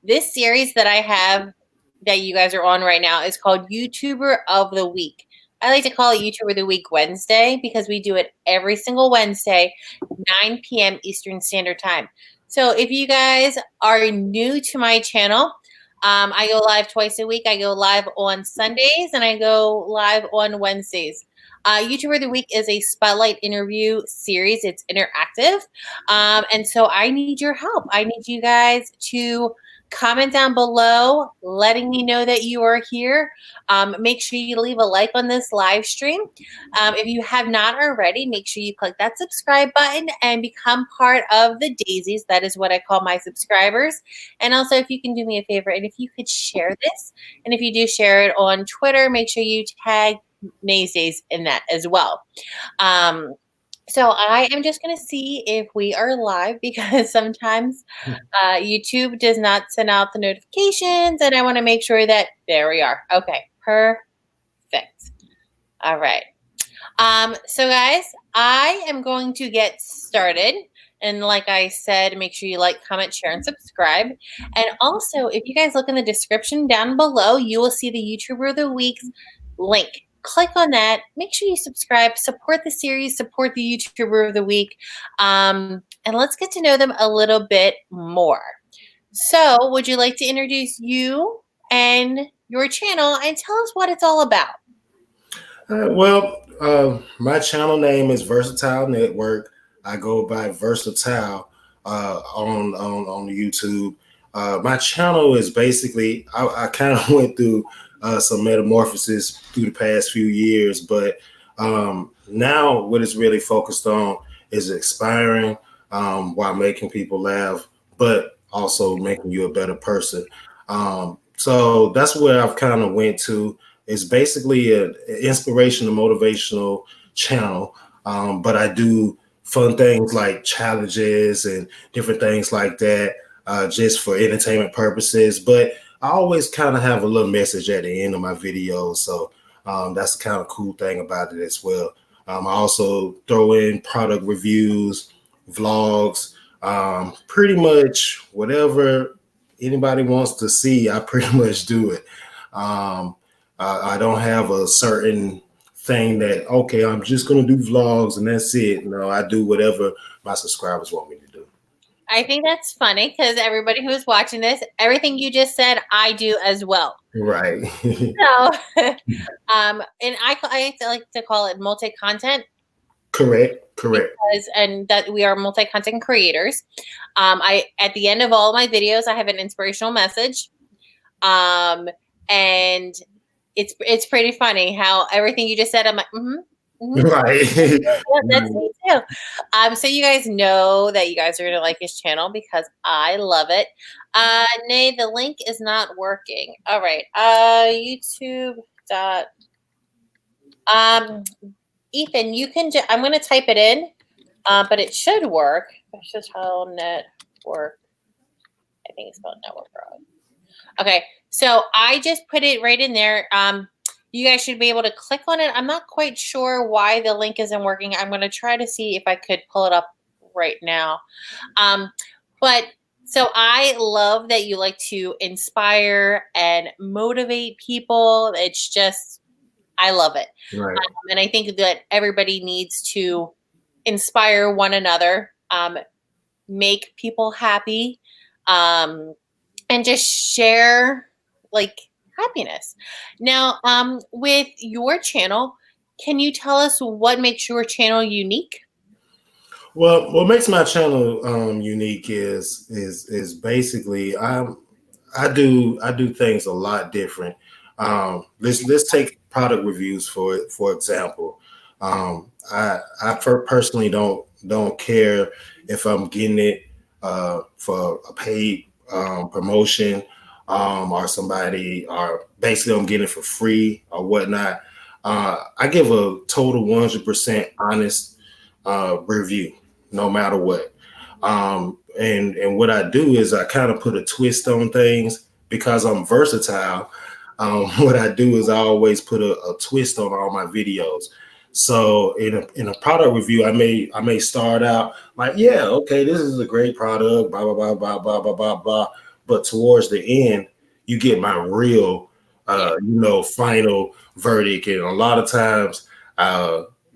This series that I have that you guys are on right now is called YouTuber of the Week. I like to call it YouTuber of the Week Wednesday because we do it every single Wednesday, 9 p.m. Eastern Standard Time. So if you guys are new to my channel, I go live twice a week. I go live on Sundays and I go live on Wednesdays. YouTuber of the Week is a spotlight interview series. It's interactive. And so I need your help. I need you guys to comment down below letting me know that you are here. Make sure you leave a like on this live stream. If you have not already, make sure you click that subscribe button and become part of the daisies. That is what I call my subscribers. And also, if you can do me a favor, and if you could share this, and if you do share it on Twitter, make sure you tag Naysdays in that as well. So I am just going to see if we are live because sometimes YouTube does not send out the notifications, and I want to make sure that there we are. Okay, perfect. All right. So guys, I am going to get started. And like I said, make sure you like, comment, share, and subscribe. And also, if you guys look in the description down below, you will see the YouTuber of the Week's link. Click on that. Make sure you subscribe. Support the series. Support the YouTuber of the Week. And let's get to know them a little bit more. So would you like to introduce you and your channel and tell us what it's all about? My channel name is Versatile Network. I go by Versatile on YouTube. My channel is basically, I kind of went through some metamorphosis through the past few years, but now what it's really focused on is inspiring while making people laugh, but also making you a better person. So that's where I've kind of went to. It's basically an inspirational, motivational channel, but I do fun things like challenges and different things like that, just for entertainment purposes. But I always kind of have a little message at the end of my videos, so that's the kind of cool thing about it as well. I also throw in product reviews, vlogs, pretty much whatever anybody wants to see, I pretty much do it. I don't have a certain thing that, okay, I'm just going to do vlogs and that's it. No, I do whatever my subscribers want me to do. I think that's funny because everybody who is watching this, everything you just said, I do as well. Right. So, and I like to call it multi-content. Correct. And that we are multi-content creators. At the end of all my videos, I have an inspirational message. And it's pretty funny how everything you just said, I'm like, right. That's me too. So you guys know that you guys are gonna like his channel because I love it. Nay, the link is not working. All right. YouTube. Ethan, you can. I'm gonna type it in, but it should work. Versatile Network. I think it's spelled network wrong. Okay, so I just put it right in there. You guys should be able to click on it. I'm not quite sure why the link isn't working. I'm going to try to see if I could pull it up right now. But so I love that you like to inspire and motivate people. It's just, I love it. Right. And I think that everybody needs to inspire one another, make people happy, and just share like happiness. Now, with your channel, can you tell us what makes your channel unique? Well, what makes my channel unique is basically I do things a lot different. Let's take product reviews for example. I personally don't care if I'm getting it for a paid promotion or somebody, or basically I'm getting it for free or whatnot. I give a total 100% honest review, no matter what. And what I do is I kind of put a twist on things because I'm versatile. What I do is I always put a twist on all my videos. So in a product review, I may start out like, yeah, okay, this is a great product, blah blah blah blah blah blah blah blah. but towards the end, you get my real, final verdict. And a lot of times,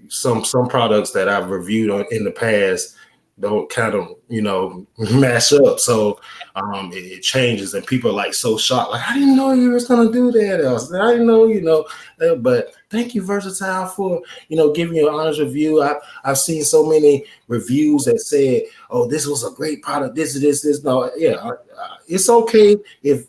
some products that I've reviewed in the past don't kind of match up. So it changes, and people are like so shocked. Like, I didn't know you was gonna do that. I didn't know, But thank you, Versatile, for giving you an honest review. I've seen so many reviews that said, "Oh, this was a great product. This." No, yeah, it's okay if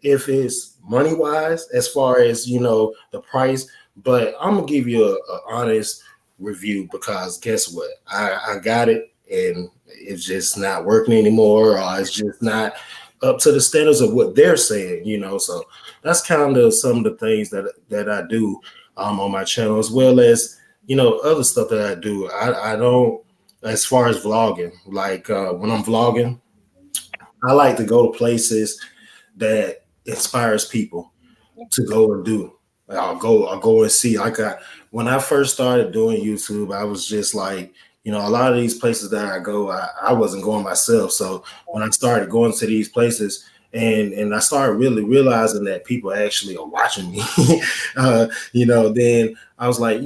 if it's money wise as far as the price. But I'm gonna give you a honest review because guess what? I got it and it's just not working anymore, or it's just not up to the standards of what they're saying, So that's kind of some of the things that I do on my channel, as well as other stuff that I do. I don't, as far as vlogging, like when I'm vlogging, I like to go to places that inspires people to go and do. I'll go and see. When I first started doing YouTube, I was just like, a lot of these places that I go, I wasn't going myself. So when I started going to these places, and I started really realizing that people actually are watching me, then I was like,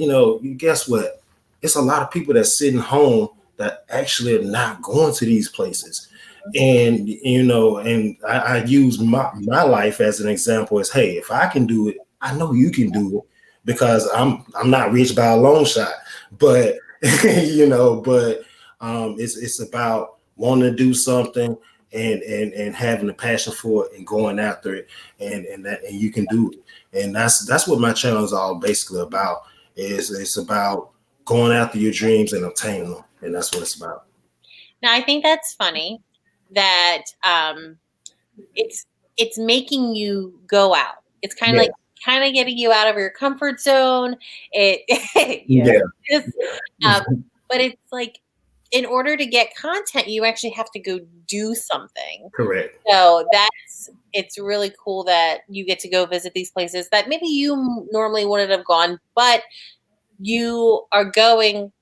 guess what? It's a lot of people that's sitting home that actually are not going to these places. And and I use my life as an example as, hey, if I can do it, I know you can do it, because I'm not rich by a long shot, but it's about wanting to do something and having a passion for it and going after it, and you can do it. And that's what my channel is all basically about. It's about going after your dreams and obtaining them, and that's what it's about. Now, I think that's funny that it's making you go out. It's kind of like getting you out of your comfort zone. Yeah. But it's like, in order to get content, you actually have to go do something. Correct. So it's really cool that you get to go visit these places that maybe you normally wouldn't have gone, but you are going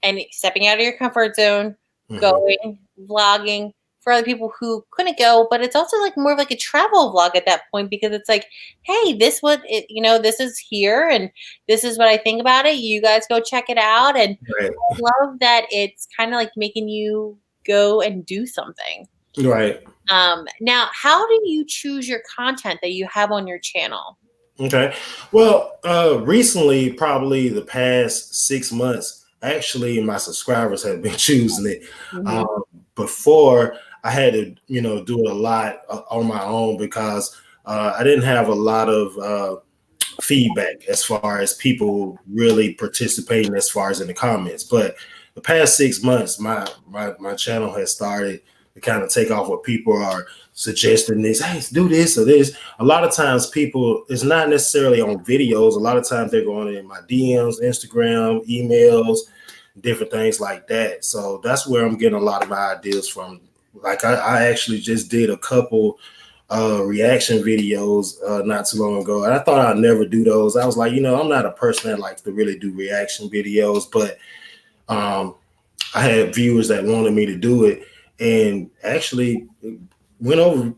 and stepping out of your comfort zone, going, vlogging for other people who couldn't go. But it's also like more of like a travel vlog at that point, because it's like, hey, this is here, and this is what I think about it. You guys go check it out. And Right. I love that it's kind of like making you go and do something. Right. Now, how do you choose your content that you have on your channel? Okay. Well, recently, probably the past 6 months, actually, my subscribers have been choosing it. Before, I had to, do it a lot on my own, because I didn't have a lot of feedback as far as people really participating as far as in the comments. But the past 6 months, my channel has started to kind of take off, where people are suggesting this, hey, do this or this. A lot of times people, it's not necessarily on videos. A lot of times they're going in my DMs, Instagram, emails, different things like that. So that's where I'm getting a lot of my ideas from. Like I actually just did a couple reaction videos not too long ago, and I thought I'd never do those. I was like, I'm not a person that likes to really do reaction videos, but I had viewers that wanted me to do it, and actually went over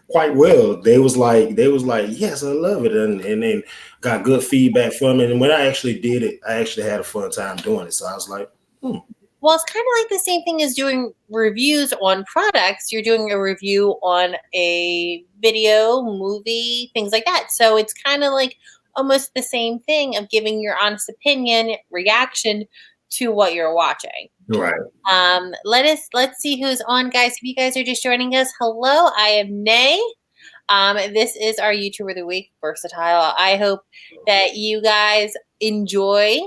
quite well. They was like, yes, I love it, and then got good feedback from it. And when I actually did it, I actually had a fun time doing it. So I was like, Well, it's kind of like the same thing as doing reviews on products. You're doing a review on a video, movie, things like that. So it's kind of like almost the same thing of giving your honest opinion, reaction to what you're watching. right. Let's see who's on, guys. If you guys are just joining us, hello, I am Nay. This is our YouTuber of the Week, Versatile. I hope that you guys enjoy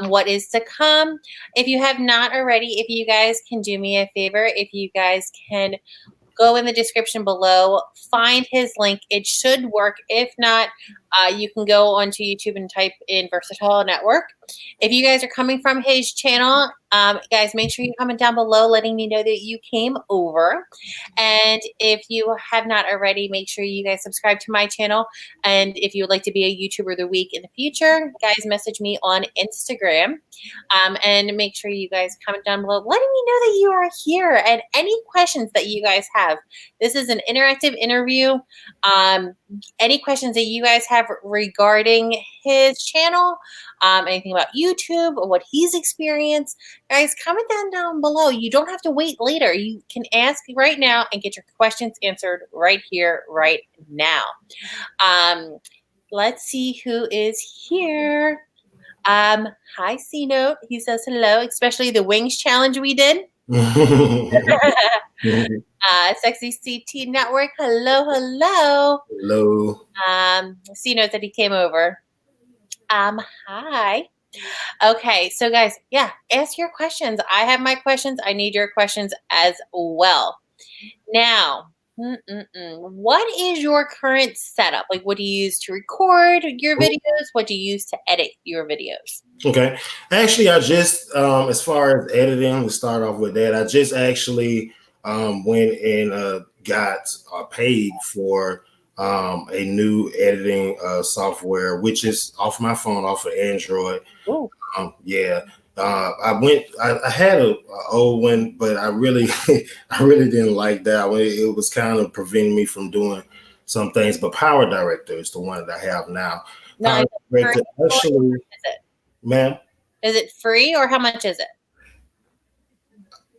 what is to come. If you have not already, if you guys can do me a favor, if you guys can go in the description below, find his link. It should work. If not, You can go onto YouTube and type in Versatile Network. If you guys are coming from his channel, guys, make sure you comment down below letting me know that you came over. And if you have not already, make sure you guys subscribe to my channel. And if you would like to be a YouTuber of the week in the future, guys, message me on Instagram. And make sure you guys comment down below letting me know that you are here and any questions that you guys have. This is an interactive interview. Any questions that you guys have regarding his channel, anything about YouTube or what he's experienced, guys, comment down below. You don't have to wait later. You can ask right now and get your questions answered right here, right now. Let's see who is here. Hi, C Note. He says hello, especially the wings challenge we did. Sexy CT Network. Hello. C Note that he came over. Hi. Okay, so guys, yeah, ask your questions. I have my questions. I need your questions as well. Now, what is your current setup? Like, what do you use to record your videos? What do you use to edit your videos? Okay. Actually, I just, as far as editing, to start off with that, I just actually went and got paid for a new editing software, which is off my phone, off of Android. Yeah. I had an old one, but I really didn't like that one. It was kind of preventing me from doing some things. But Power Director is the one that I have now. Power Director, actually, is it? Ma'am? Is it free or how much is it?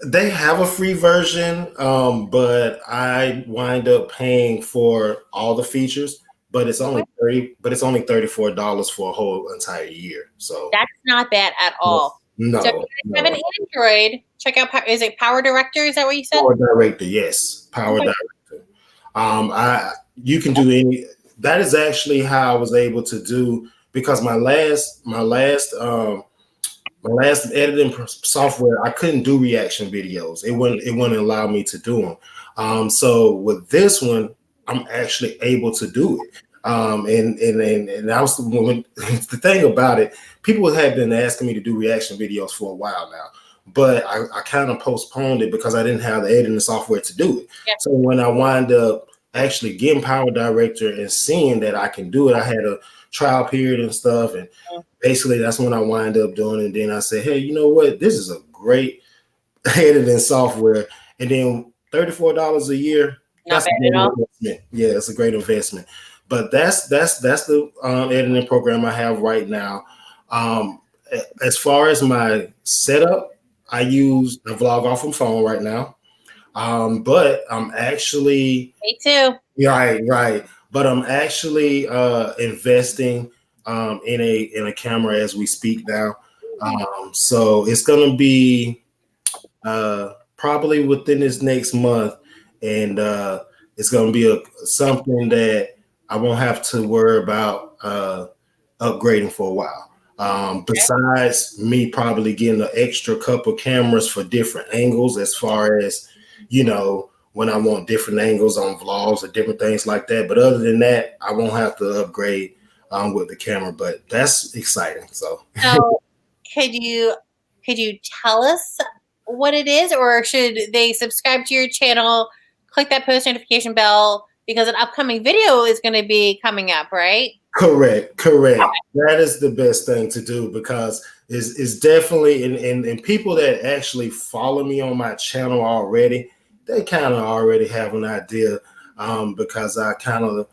They have a free version, but I wind up paying for all the features. But it's only $34 for a whole entire year. So that's not bad at all. No. So if you guys have an Android, check out. Is it Power Director? Is that what you said? Power Director, yes, Power Director. You can do any. That is actually how I was able to do, because my last editing software, I couldn't do reaction videos. It wouldn't allow me to do them. So with this one, I'm actually able to do it. And I was the thing about it, people have been asking me to do reaction videos for a while now, but I kind of postponed it because I didn't have the editing software to do it. Yeah. So when I wind up actually getting Power Director and seeing that I can do it, I had a trial period and stuff, and basically that's when I wind up doing it. And then I said, hey, you know what? This is a great editing software. And then $34 a year. That's a great investment. Yeah, it's a great investment. But that's the editing program I have right now. As far as my setup, I vlog off my phone right now. But I'm actually me too. Right. But I'm actually investing in a camera as we speak now. So it's gonna be probably within this next month, and it's gonna be something that I won't have to worry about upgrading for a while. Besides me probably getting an extra couple cameras for different angles, as far as, when I want different angles on vlogs or different things like that. But other than that, I won't have to upgrade with the camera, but that's exciting. So could you tell us what it is, or should they subscribe to your channel, click that post notification bell, because an upcoming video is going to be coming up, right? Correct. That is the best thing to do, because it's definitely, and people that actually follow me on my channel already, they kind of already have an idea, because I kind of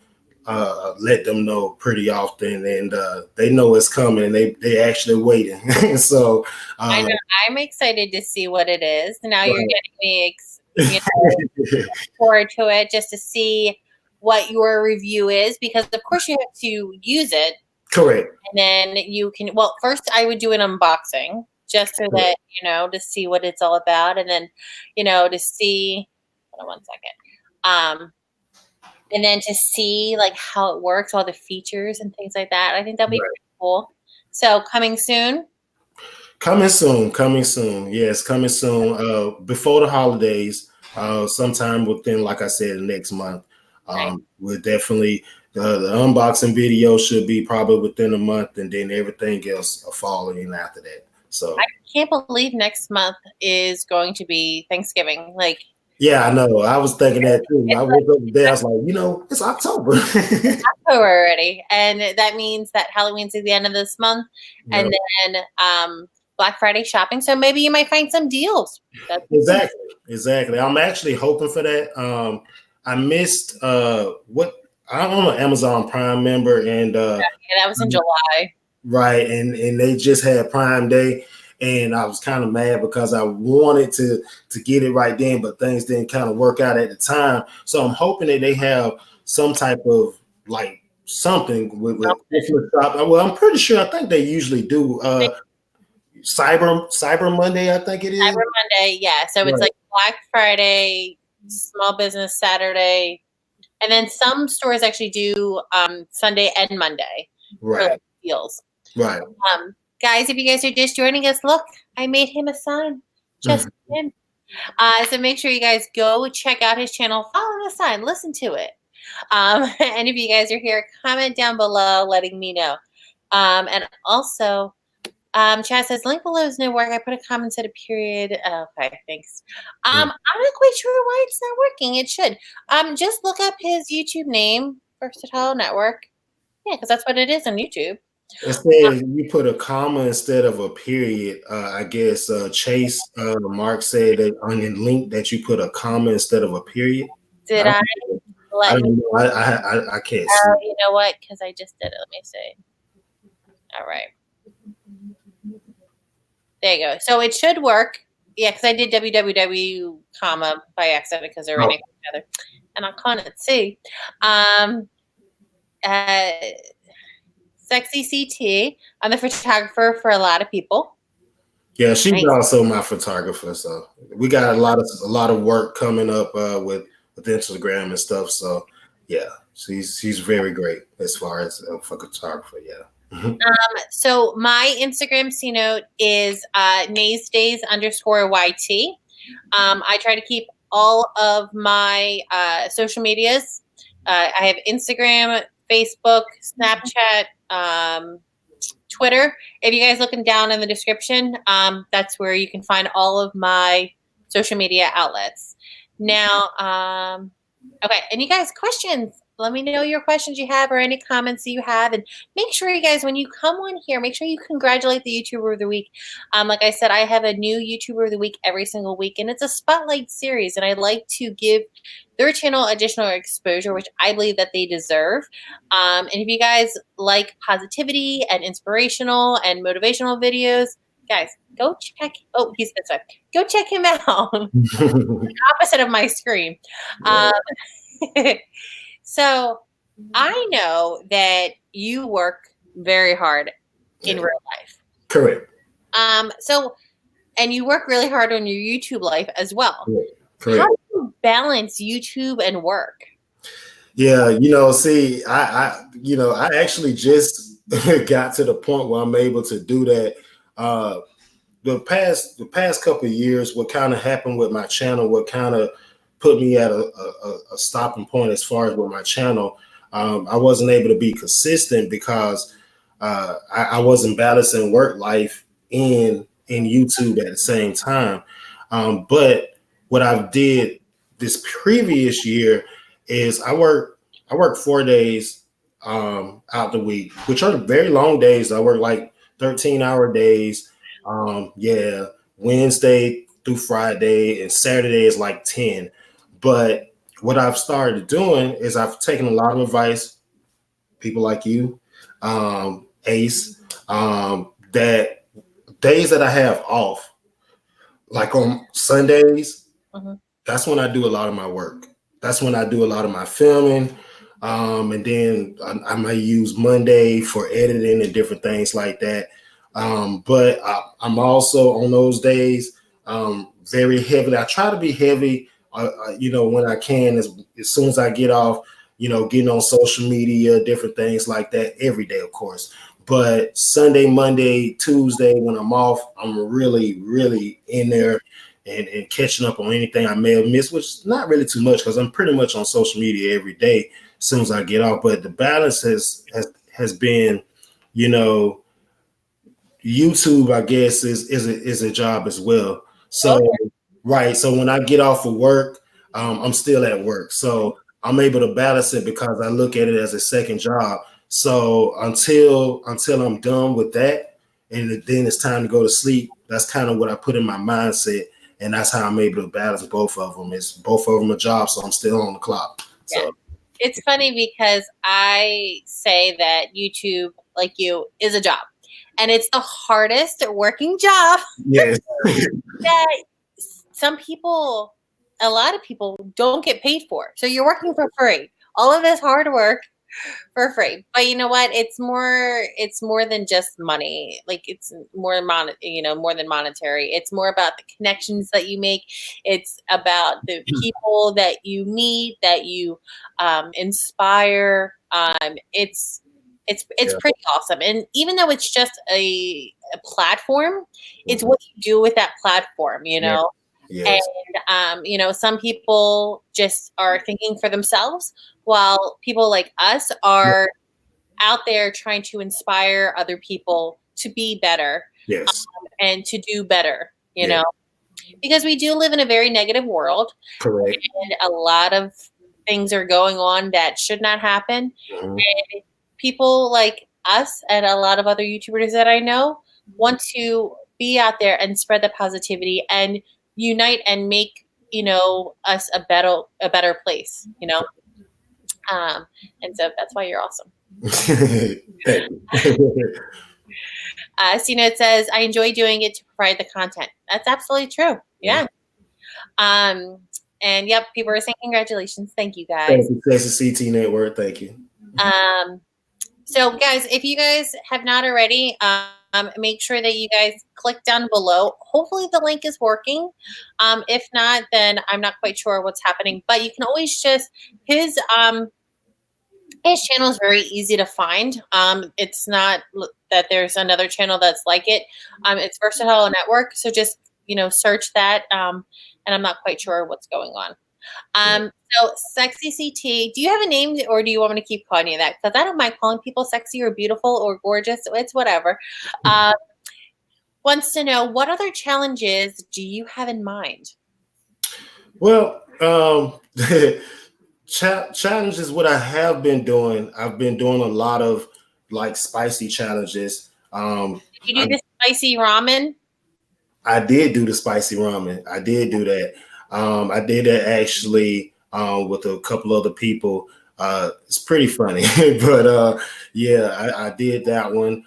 let them know pretty often, and they know it's coming, and they actually waiting. So I know, I'm excited to see what it is. Now you're getting me forward to it, just to see what your review is, because of course you have to use it. Correct. And then you can, first I would do an unboxing just so that, to see what it's all about. And then, to see, hold on 1 second. And then to see like how it works, all the features and things like that. I think that'll be pretty cool. So coming soon. Coming soon. Yes, coming soon. Before the holidays, sometime within, like I said, next month. We'll definitely The unboxing video should be probably within a month, and then everything else will fall in after that. So I can't believe next month is going to be Thanksgiving. Like, yeah, I know. I was thinking that too. I woke up today. I was like, it's October. October already, and that means that Halloween's at the end of this month, and then Black Friday shopping. So maybe you might find some deals. Exactly. I'm actually hoping for that. I missed what I'm an Amazon Prime member, and that was in July. Right, and they just had Prime Day, and I was kind of mad because I wanted to get it right then, but things didn't kind of work out at the time. So I'm hoping that they have some type of like something with Christmas shop. Well, I'm pretty sure. I think they usually do Cyber Monday. I think it is Cyber Monday. Yeah, so it's like Black Friday, Small Business Saturday, and then some stores actually do Sunday and Monday for like deals. Right. Guys, if you guys are just joining us, look, I made him a sign. Just him. So make sure you guys go check out his channel, follow the sign, listen to it. And if you guys are here, comment down below letting me know. And also, Chad says, link below is no work. I put a comment, instead of period. Okay, thanks. I'm not quite sure why it's not working. It should. Just look up his YouTube name, Versatile Network. Yeah, because that's what it is on YouTube. It says you put a comma instead of a period. I guess Chase Mark said that on your link that you put a comma instead of a period. Did I? I don't know. I can't see. You know what? Because I just did it. Let me see. All right. There you go. So it should work. Yeah, because I did www comma by accident because they're right next to each other, and I can't see. Sexy CT. I'm the photographer for a lot of people. Yeah, she's also my photographer. So we got a lot of work coming up with Instagram and stuff. So yeah, she's very great as far as a photographer. Yeah. So my Instagram C note is naysdays_YT. I try to keep all of my social medias. I have Instagram, Facebook, Snapchat, Twitter. If you guys looking down in the description, that's where you can find all of my social media outlets. Now, okay, and you guys, questions. Let me know your questions you have or any comments you have. And make sure you guys, when you come on here, make sure you congratulate the YouTuber of the week. Like I said, I have a new YouTuber of the week every single week, and it's a spotlight series. And I like to give their channel additional exposure, which I believe that they deserve. And if you guys like positivity and inspirational and motivational videos, guys, go check. Oh, he's this way. Go check him out. The opposite of my screen. So I know that you work very hard in real life. Correct. So, and you work really hard on your YouTube life as well. Correct. How do you balance YouTube and work? Yeah, see, I actually just got to the point where I'm able to do that. The past couple of years, what kind of happened with my channel, what kind of put me at a stopping point as far as with my channel. I wasn't able to be consistent because I wasn't balancing work life in YouTube at the same time. But what I did this previous year is I work 4 days out the week, which are very long days. I work like 13-hour days. Wednesday through Friday, and Saturday is like 10. But what I've started doing is I've taken a lot of advice, people like you, Ace, that days that I have off, like on Sundays, that's when I do a lot of my work. That's when I do a lot of my filming. And then I might use Monday for editing and different things like that. But I'm also on those days very heavily. I try to be heavy, when I can, as soon as I get off, getting on social media, different things like that every day, of course. But Sunday, Monday, Tuesday, when I'm off, I'm really, really in there and catching up on anything I may have missed, which is not really too much because I'm pretty much on social media every day as soon as I get off. But the balance has been, you know, YouTube, I guess, is a job as well. So right. So when I get off of work, I'm still at work. So I'm able to balance it because I look at it as a second job. So until I'm done with that, and then it's time to go to sleep, that's kind of what I put in my mindset, and that's how I'm able to balance both of them. It's both of them a job, so I'm still on the clock. So. Yeah. It's funny because I say that YouTube, like you, is a job, and it's the hardest working job. Yes. That some people, a lot of people don't get paid for. So you're working for free. All of this hard work for free. But you know what? It's more than just money. Like it's more more than monetary. It's more about the connections that you make. It's about the people that you meet, that you inspire. It's pretty awesome. And even though it's just a platform, it's what you do with that platform, you know. Yes. And some people just are thinking for themselves, while people like us are out there trying to inspire other people to be better. Yes. And to do better, you know, because we do live in a very negative world. Correct. And a lot of things are going on that should not happen. Mm-hmm. And people like us and a lot of other YouTubers that I know want to be out there and spread the positivity and unite and make, us a better place, and so that's why you're awesome. Thank you. It says, I enjoy doing it to provide the content. That's absolutely true. Yeah. And yep, people are saying congratulations. Thank you, guys. Thank you, Texas CT Network. Thank you. So guys, if you guys have not already, make sure that you guys click down below. Hopefully the link is working. If not, then I'm not quite sure what's happening, but you can always just, his channel is very easy to find. It's not that there's another channel that's like it. It's Versatile Network. So just, search that. And I'm not quite sure what's going on. So Sexy CT, do you have a name or do you want me to keep calling you that? Because I don't mind calling people sexy or beautiful or gorgeous. It's whatever. Wants to know, what other challenges do you have in mind? Well, challenges, what I have been doing, I've been doing a lot of like spicy challenges. Did you do the spicy ramen? I did do the spicy ramen. I did do that. I did that actually with a couple other people. It's pretty funny, but I did that one.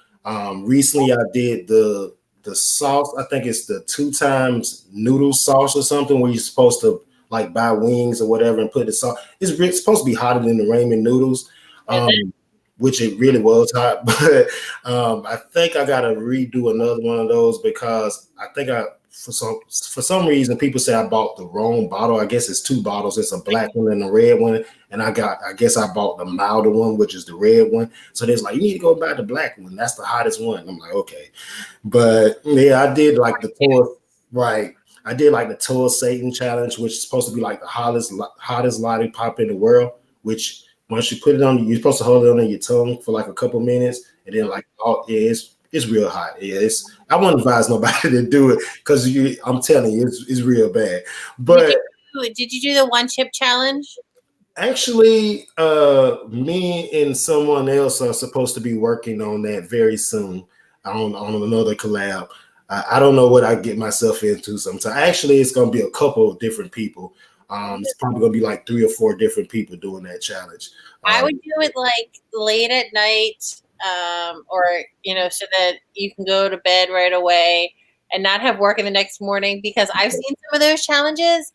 Recently, I did the sauce. I think it's the 2 times noodle sauce or something, where you're supposed to like buy wings or whatever and put the sauce. It's supposed to be hotter than the ramen noodles, which it really was hot. But I think I got to redo another one of those because I think for some reason, people say I bought the wrong bottle. I guess it's 2 bottles. It's a black one and a red one. And I guess I bought the milder one, which is the red one. So there's like, you need to go buy the black one. That's the hottest one. I'm like, okay. But yeah, I did like the tour. Right. I did like the Tour Satan challenge, which is supposed to be like the hottest lollipop in the world, which once you put it on, you're supposed to hold it on your tongue for like a couple minutes. And then like, it's real hot. Yeah, I wouldn't advise nobody to do it because I'm telling you, it's real bad. But did you do the 1 chip challenge? Actually, me and someone else are supposed to be working on that very soon on another collab. I don't know what I get myself into sometimes. Actually, it's going to be a couple of different people. It's probably going to be like 3 or 4 different people doing that challenge. I would do it like late at night. Or so that you can go to bed right away and not have work in the next morning, because I've seen some of those challenges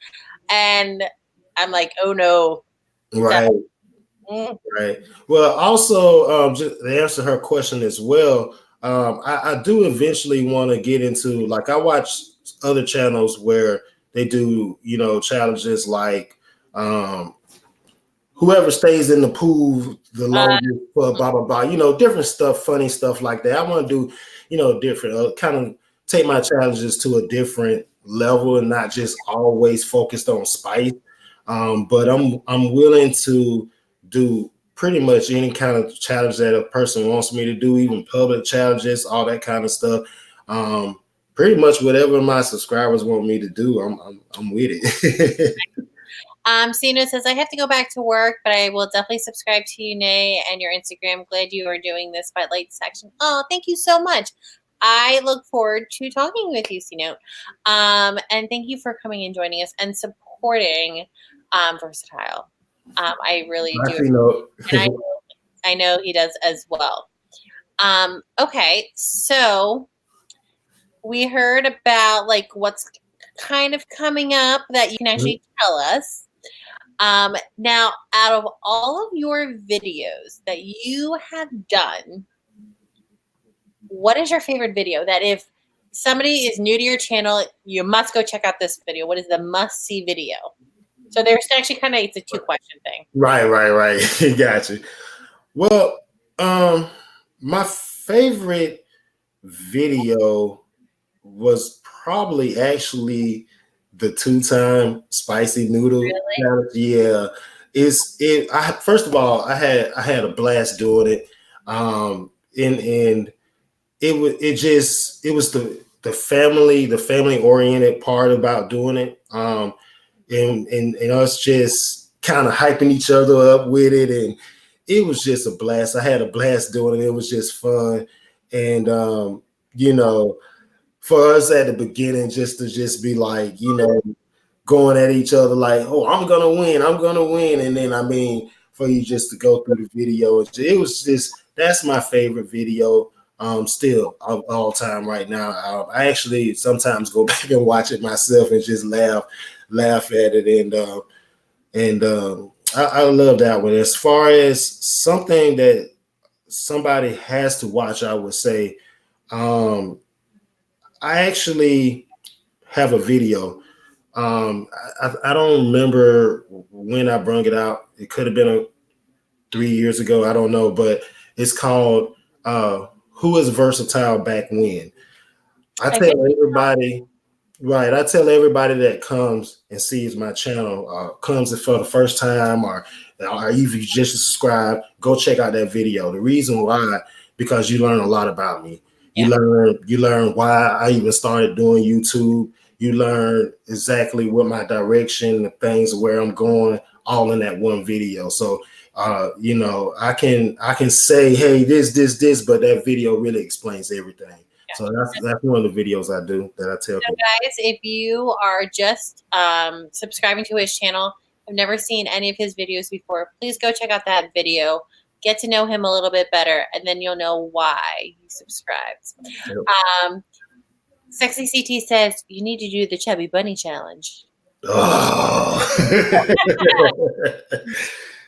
and I'm like, oh no. Right. Right. Well, also, just to answer her question as well, I do eventually want to get into, like, I watch other channels where they do, challenges like whoever stays in the pool the longest for blah, blah, blah, different stuff, funny stuff like that. I want to do, different, kind of take my challenges to a different level and not just always focused on spice. But I'm willing to do pretty much any kind of challenge that a person wants me to do, even public challenges, all that kind of stuff. Pretty much whatever my subscribers want me to do, I'm with it. Sino says, I have to go back to work, but I will definitely subscribe to you, Nay, and your Instagram. Glad you are doing this spotlight section. Oh, thank you so much. I look forward to talking with you, Sino. And thank you for coming and joining us and supporting Versatile. I really do. And I know he does as well. Okay, so we heard about like what's kind of coming up that you can actually tell us. Now, out of all of your videos that you have done, what is your favorite video that if somebody is new to your channel, you must go check out this video? What is the must-see video? So there's actually kind of, it's a two-question thing. Right. Gotcha. Well, my favorite video was probably actually the 2-time spicy noodle challenge. Yeah, first of all, I had a blast doing it. And it was the family oriented part about doing it. And us just kind of hyping each other up with it, and it was just a blast. I had a blast doing it. It was just fun, and for us at the beginning, just to be like, going at each other like, oh, I'm gonna win, and then for you just to go through the video, it was just, that's my favorite video. Still of all time right now. I actually sometimes go back and watch it myself and just laugh at it, and I love that one. As far as something that somebody has to watch, I would say, I actually have a video. I don't remember when I brung it out. It could have been 3 years ago. I don't know, but it's called Who is Versatile Back When? I tell everybody that comes and sees my channel, comes for the first time, or even just subscribe, go check out that video. The reason why, because you learn a lot about me. You learn why I even started doing YouTube. You learn exactly what my direction, the things where I'm going, all in that one video. So I can say, hey, this, but that video really explains everything. Yeah. So that's one of the videos I do that I tell people. Guys, if you are just subscribing to his channel, I've never seen any of his videos before, please go check out that video. Get to know him a little bit better, and then you'll know why he subscribes. Yep. Sexy CT says, you need to do the Chubby Bunny Challenge. Oh.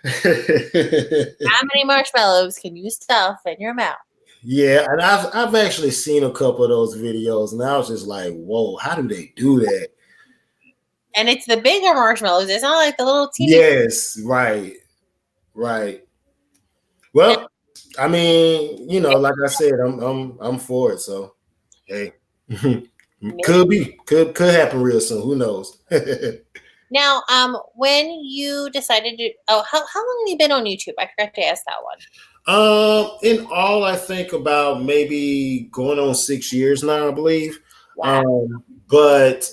How many marshmallows can you stuff in your mouth? Yeah, and I've actually seen a couple of those videos, and I was just like, whoa, how do they do that? And it's the bigger marshmallows. It's not like the little teeny. Yes, right. Well, I mean, like I said, I'm for it. So, hey, could happen real soon. Who knows? Now, when you decided to, how long have you been on YouTube? I forgot to ask that one. In all, I think about maybe going on 6 years now, I believe. Wow. But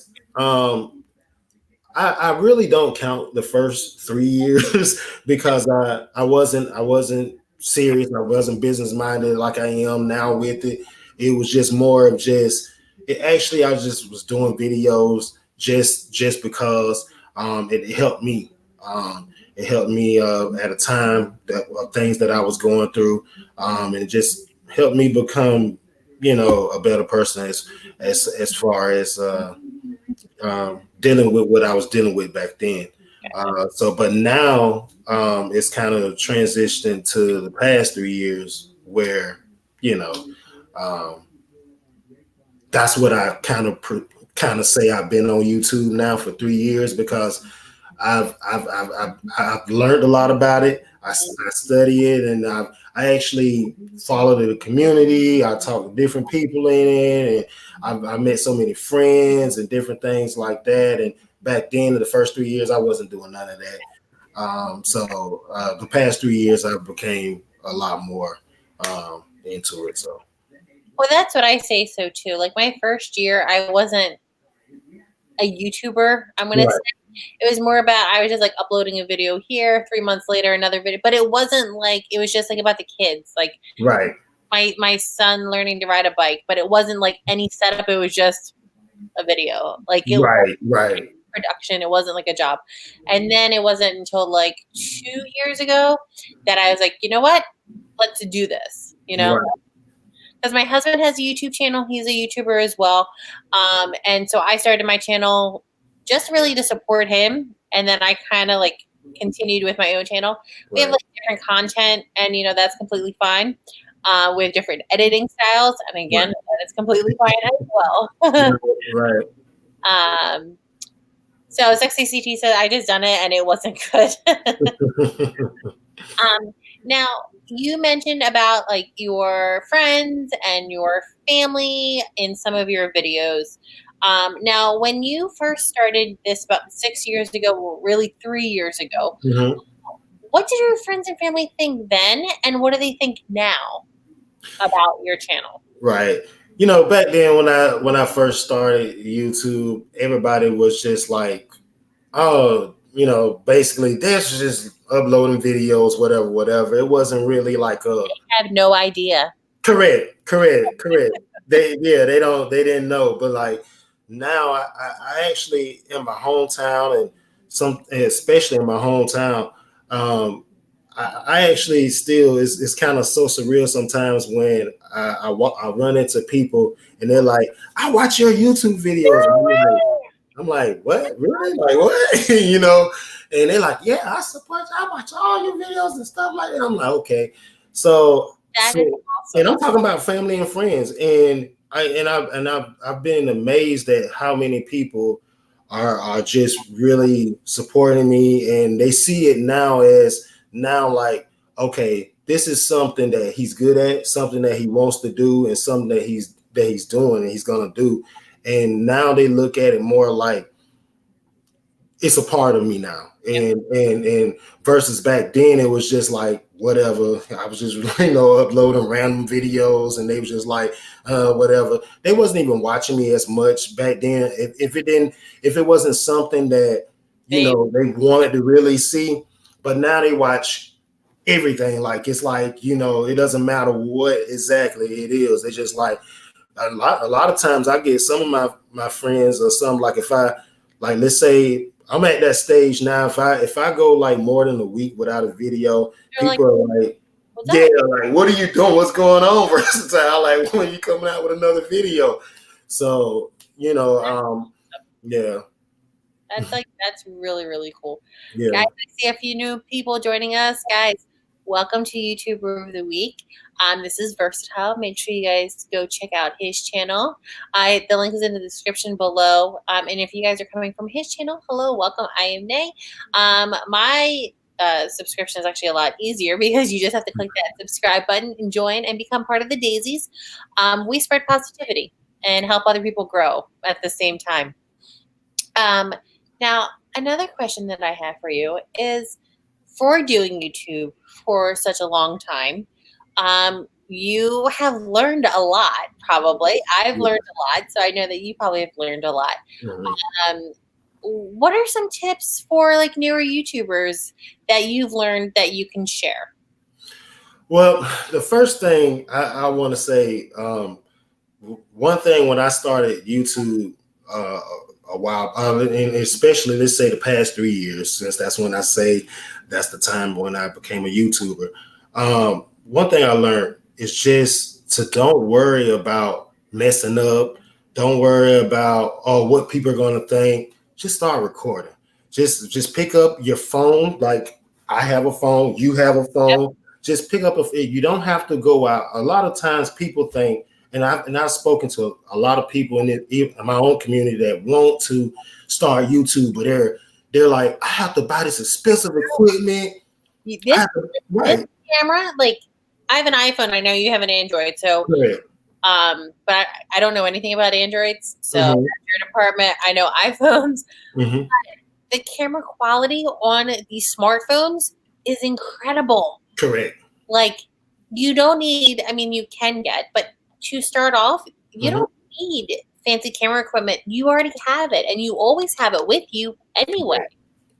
I really don't count the first 3 years because I wasn't serious. I wasn't business minded like I am now with it. It was just more of I just was doing videos just because it helped me. It helped me at a time of things that I was going through, and it just helped me become, a better person as far as dealing with what I was dealing with back then. But now it's kind of transitioned to the past 3 years where, that's what I kind of say I've been on YouTube now for 3 years, because I've learned a lot about it. I study it, and I actually follow the community. I talk to different people in it, and I met so many friends and different things like that. And back then, in the first 3 years, I wasn't doing none of that. So the past 3 years, I became a lot more into it. So, well, that's what I say so too. Like my first year, I wasn't a YouTuber. I'm gonna right, say it was more about I was just like uploading a video here. 3 months later, another video, but it wasn't like it was just like about the kids, like right, my son learning to ride a bike. But it wasn't like any setup. It was just a video. Like it was right. production. It wasn't like a job. And then it wasn't until like 2 years ago that I was like, you know what? Let's do this. You know, Right. because my husband has a YouTube channel. He's a YouTuber as well. And so I started my channel just really to support him. And then I kind of like continued with my own channel. We have like different content, and you know, that's completely fine. We have different editing styles, and again, that is completely fine as well. Right. um, so Sexy CT said I just done it and it wasn't good. Now you mentioned about like your friends and your family in some of your videos. Now, when you first started this about 6 years ago, well, really 3 years ago, Mhm. what did your friends and family think then, and what do they think now about your channel? Right. You know, back then when I first started YouTube, everybody was just like, oh, basically this is just uploading videos, whatever, whatever. It wasn't really like a I have no idea. correct. They didn't know, but like now I actually in my hometown especially in my hometown, um, I actually still it's kind of so surreal sometimes when I run into people and they're like, I watch your YouTube videos. And I'm like, what? Really? Like what? And they're like, yeah, I support you. I watch all your videos and stuff like that. I'm like, okay. So That so is and awesome. I'm talking about family and friends. And I've been amazed at how many people are just really supporting me, and they see it now like, okay, this is something that he's good at, something that he wants to do, and something that he's doing and he's gonna do. And now they look at it more like it's a part of me now. And versus back then it was just like whatever. I was just uploading random videos and they was just like whatever. They wasn't even watching me as much back then. If it wasn't something that They they wanted to really see. But now they watch everything. Like it's like, it doesn't matter what exactly it is. It's just like a lot of times I get some of my friends or something, like if I like, let's say I'm at that stage now. If I go like more than a week without a video, They're like, people are like, what's yeah, up? like what are you doing? What's going on? Versatile, like when are you coming out with another video? So yeah, That's really, really cool. yeah. Guys, I see a few new people joining us. Guys, welcome to YouTuber of the Week. This is Versatile. Make sure you guys go check out his channel. The link is in the description below. And if you guys are coming from his channel, hello, welcome. I am Nay. My subscription is actually a lot easier because you just have to click that subscribe button and join and become part of the Daisies. We spread positivity and help other people grow at the same time. Now, another question that I have for you is, for doing YouTube for such a long time, you have learned a lot, probably. I've learned a lot, so I know that you probably have learned a lot. Mhm. Um, what are some tips for like newer YouTubers that you've learned that you can share? Well, the first thing I want to say, one thing when I started YouTube uh, a while, and especially let's say the past 3 years, since that's when I say that's the time when I became a YouTuber. One thing I learned is just to don't worry about messing up. Don't worry about what people are going to think. Just start recording. Just pick up your phone. Like I have a phone, you have a phone. Just pick up you don't have to go out. A lot of times people think, and I've spoken to a lot of people in my own community that want to start YouTube, but they're like, I have to buy this expensive equipment. This Right. camera, like I have an iPhone. I know you have an Android, so Correct. but I don't know anything about Androids. So Mm-hmm. your department, I know iPhones. Mm-hmm. The camera quality on these smartphones is incredible. Correct. Like you don't need. I mean, you can get, but to start off, you don't need fancy camera equipment. You already have it, and you always have it with you anyway.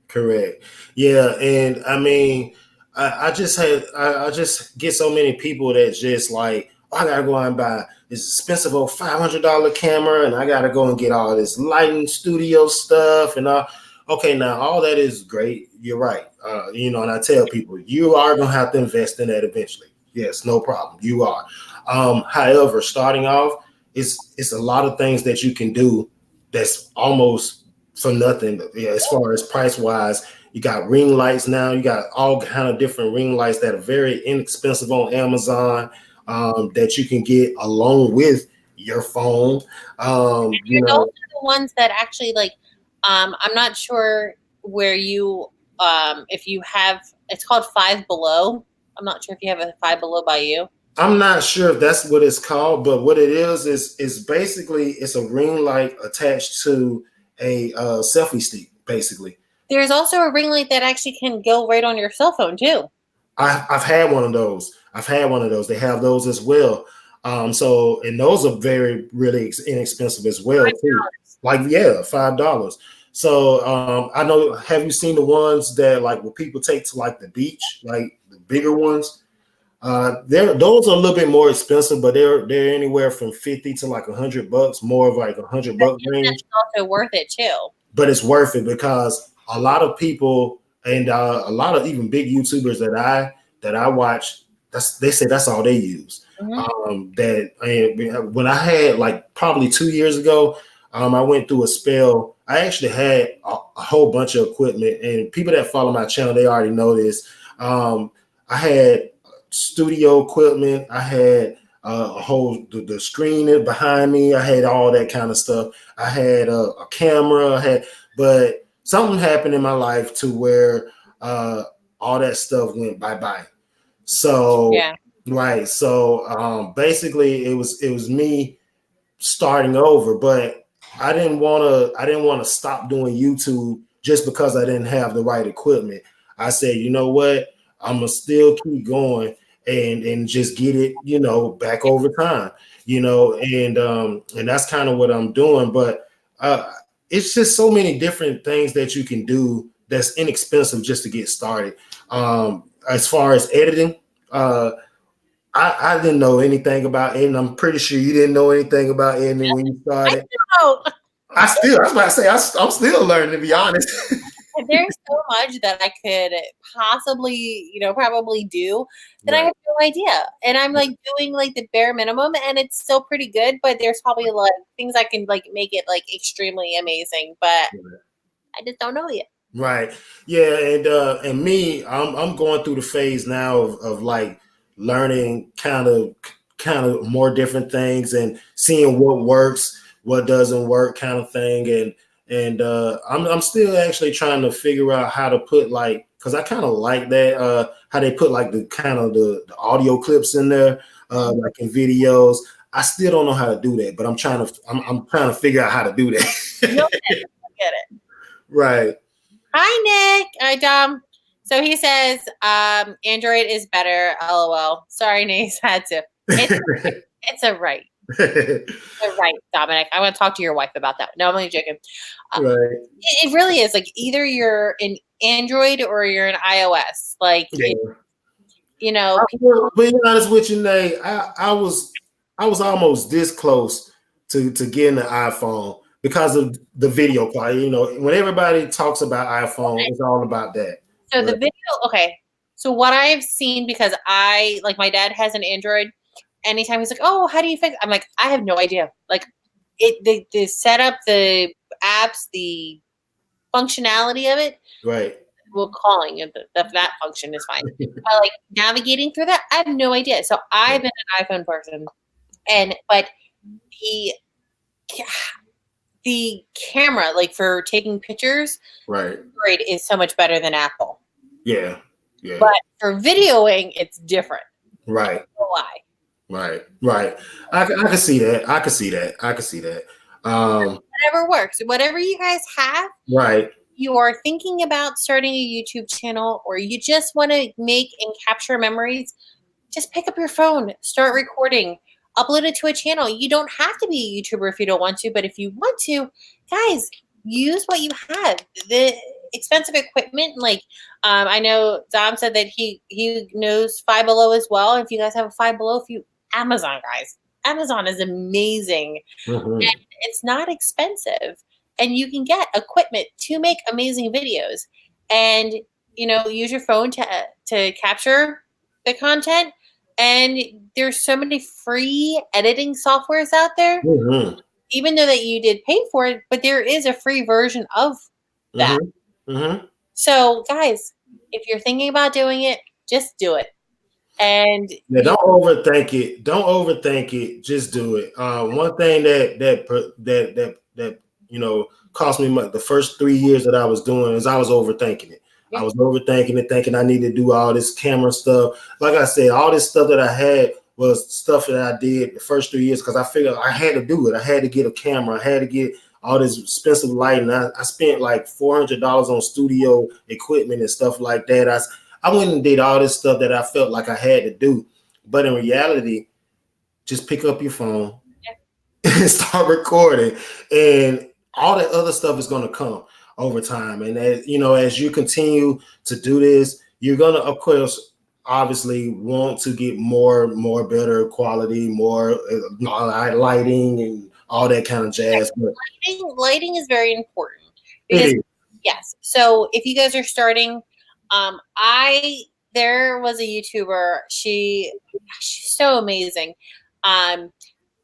Correct. Yeah, and I mean, I just get so many people that just like, oh, I gotta go out and buy this expensive old $500 camera, and I gotta go and get all this lighting studio stuff and all. Okay, now all that is great. You're right. And I tell people you are gonna have to invest in that eventually. Yes, no problem. You are. However, starting off, it's a lot of things that you can do that's almost for nothing. Yeah, as far as price wise, you got ring lights now. You got all kind of different ring lights that are very inexpensive on Amazon, that you can get along with your phone. And those are the ones that actually like. I'm not sure where you if you have. It's called Five Below. I'm not sure if you have a Five Below by you. I'm not sure if that's what it's called, but what it is basically it's a ring light attached to a selfie stick, basically. There's also a ring light that actually can go right on your cell phone too. I've had one of those. They have those as well. And those are very really inexpensive as well too. Like $5. So I know. Have you seen the ones that like what people take to like the beach, like the bigger ones? Those are a little bit more expensive, but they're anywhere from 50 to like $100, more of like $100 range. That's also worth it too. But it's worth it because a lot of people and a lot of even big YouTubers that I watch, they say that's all they use. When I had like probably 2 years ago, I went through a spell. I actually had a whole bunch of equipment, and people that follow my channel, they already know this. I had studio equipment. I had a whole the screen behind me. I had all that kind of stuff. I had a camera. But something happened in my life to where all that stuff went bye. So right. So basically, it was me starting over, but I didn't want to stop doing YouTube just because I didn't have the right equipment. I said, you know what? I'm gonna still keep going and just get it, back over time, and that's kind of what I'm doing. But it's just so many different things that you can do that's inexpensive just to get started. As far as editing, I didn't know anything about editing. I'm pretty sure you didn't know anything about editing when you started. I was about to say, I'm still learning, to be honest. There's so much that I could possibly, probably do that I have no idea. And I'm like doing like the bare minimum and it's still pretty good, but there's probably a lot of things I can like make it like extremely amazing, but I just don't know yet. Right. Yeah. And me, I'm going through the phase now of like learning kind of more different things and seeing what works, what doesn't work kind of thing. And I'm still actually trying to figure out how to put like, because I kind of like that, how they put like the kind of the audio clips in there, like in videos. I still don't know how to do that, but I'm trying to figure out how to do that. You'll get it. Right. Hi, Nick. Hi, Dom. So he says, Android is better. LOL. Sorry, Nace had to. It's a right. Right, Dominic. I want to talk to your wife about that. No, I'm only joking. Right. It really is like either you're an Android or you're an iOS. Like, being honest with you, Nate, I was almost this close to getting an iPhone because of the video quality. When everybody talks about iPhone, it's all about that. So the video, okay. So what I've seen, because my dad has an Android. Anytime he's like, "Oh, how do you fix?" I'm like, I have no idea. Like, the setup, the apps, the functionality of it. Right. Well, calling it that function is fine. Like navigating through that, I have no idea. So I've been an iPhone person, but the camera, like for taking pictures, Right. Android is so much better than Apple. Yeah. Yeah. But for videoing, it's different. Right. Why? Right. Right. I can see that. I can see that. I can see that. Whatever works. Whatever you guys have, Right. you are thinking about starting a YouTube channel, or you just want to make and capture memories, just pick up your phone, start recording, upload it to a channel. You don't have to be a YouTuber if you don't want to, but if you want to, guys, use what you have. The expensive equipment, like I know Dom said that he knows Five Below as well. If you guys have a Five Below, if you Amazon guys, Amazon is amazing. Mm-hmm. And it's not expensive, and you can get equipment to make amazing videos, and use your phone to capture the content. And there's so many free editing softwares out there, Mm-hmm. even though that you did pay for it, but there is a free version of that. Mm-hmm. Mm-hmm. So guys, if you're thinking about doing it, just do it. And Yeah, don't overthink it. Don't overthink it. Just do it. One thing that cost me the first 3 years that I was doing is I was overthinking it. Yeah. I was overthinking it, thinking I need to do all this camera stuff. Like I said, all this stuff that I had was stuff that I did the first 3 years because I figured I had to do it. I had to get a camera. I had to get all this expensive lighting. I spent like $400 on studio equipment and stuff like that. I went and did all this stuff that I felt like I had to do. But in reality, just pick up your phone and start recording. And all that other stuff is going to come over time. And as you continue to do this, you're going to, of course, obviously want to get more better quality, more lighting and all that kind of jazz. But lighting is very important. Because, yes. So if you guys are starting, there was a YouTuber. She's so amazing.